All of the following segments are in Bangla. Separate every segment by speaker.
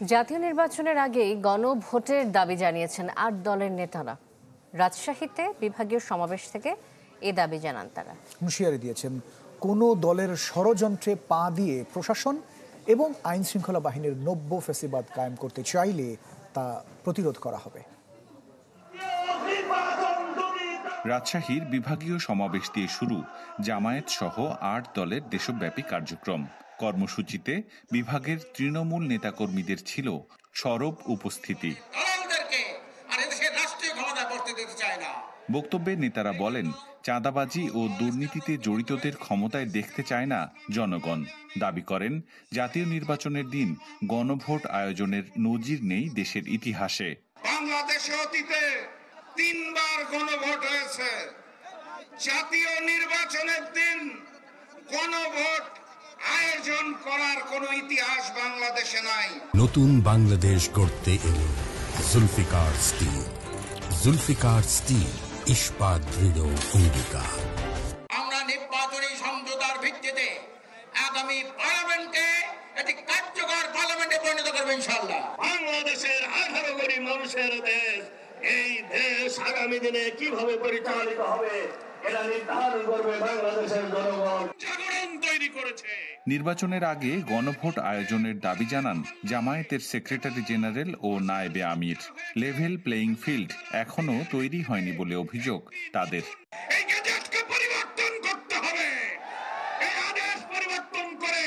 Speaker 1: জাতীয় নির্বাচনের আগেই গণভোটের দাবি জানিয়েছেন ৮ দলের নেতারা। রাজশাহীতে বিভাগীয় সমাবেশ থেকে এ দাবি জানান তারা।
Speaker 2: হুঁশিয়ারি দিয়েছেন কোনো দলের ষড়যন্ত্রে পা দিয়ে প্রশাসন এবং আইন শৃঙ্খলা বাহিনীর নব্য ফ্যাসিবাদ কায়েম করতে চাইলে তা প্রতিরোধ করা হবে।
Speaker 3: রাজশাহীর বিভাগীয় সমাবেশ দিয়ে শুরু জামায়াত সহ ৮ দলের দেশব্যাপী কার্যক্রম। কর্মসূচিতে বিভাগের তৃণমূল নেতাকর্মীদের ছিল সরব উপস্থিতি। বক্তব্যে নেতারা বলেন, চাঁদাবাজি ও দুর্নীতিতে জড়িতদের ক্ষমতায় দেখতে চায় না জনগণ। দাবি করেন, জাতীয় নির্বাচনের দিন গণভোট আয়োজনের নজির নেই দেশের ইতিহাসে।
Speaker 4: বাংলাদেশে অতীতে ৩ বার গণভোট হয়েছে। জাতীয় নির্বাচনের দিন গণভোট আয়োজন করার কোন ইতিহাস বাংলাদেশে নাই।
Speaker 5: নতুন বাংলাদেশ গড়তে এলো জুলফিকার স্টিল। জুলফিকার স্টিল, ইস্পাত দৃঢ় অঙ্গীকার।
Speaker 4: আমরা নির্বাচনী সমঝোতার ভিত্তিতে আগামী পার্লামেন্টে একটি কার্যকর পার্লামেন্টে পরিণত করব ইনশাআল্লাহ। বাংলাদেশের 18 কোটি মানুষের দেশ, এই দেশ আগামী দিনে কিভাবে পরিচালিত হবে এটা নির্ধারণ করবে বাংলাদেশের জনগণ। জাগরণ তৈরি করেছে।
Speaker 3: নির্বাচনের আগে গণভোট আয়োজনের দাবি জানান জামায়াতের সেক্রেটারি জেনারেল ও নায়েবে আমির। লেভেল প্লেইং ফিল্ড এখনো তৈরি হয়নি বলে অভিযোগ তাদের।
Speaker 4: এই গেজেটকে পরিবর্তন করতে হবে। এই আদেশ পরিবর্তন করে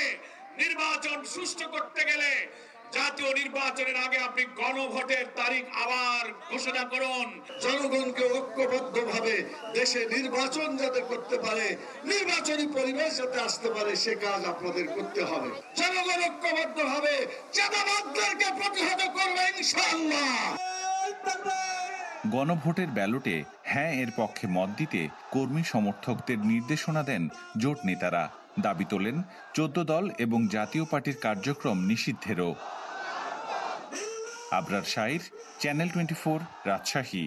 Speaker 4: নির্বাচন সুষ্ঠু করতে গেলে জাতীয় নির্বাচনের আগে আপনি গণভোটের তারিখ আবার ঘোষণা করুন। জনগণকে ঐক্যবদ্ধভাবে দেশে নির্বাচন যাতে করতে পারে, নির্বাচনী পরিবেশ যাতে আসতে পারে, সে কাজ আপনাদের করতে হবে। জনগণ ঐক্যবদ্ধভাবে চাঁদাবাজদেরকে প্রতিহত করবে ইনশাআল্লাহ।
Speaker 3: গণভোটের ব্যালটে হ্যাঁ এর পক্ষে মত দিতে কর্মী সমর্থকদের নির্দেশনা দেন জোট নেতারা। দাবি তোলেন 14 দল এবং জাতীয় পার্টির কার্যক্রম নিষিদ্ধেরও। আবরার শাইর, চ্যানেল 24, রাজশাহী।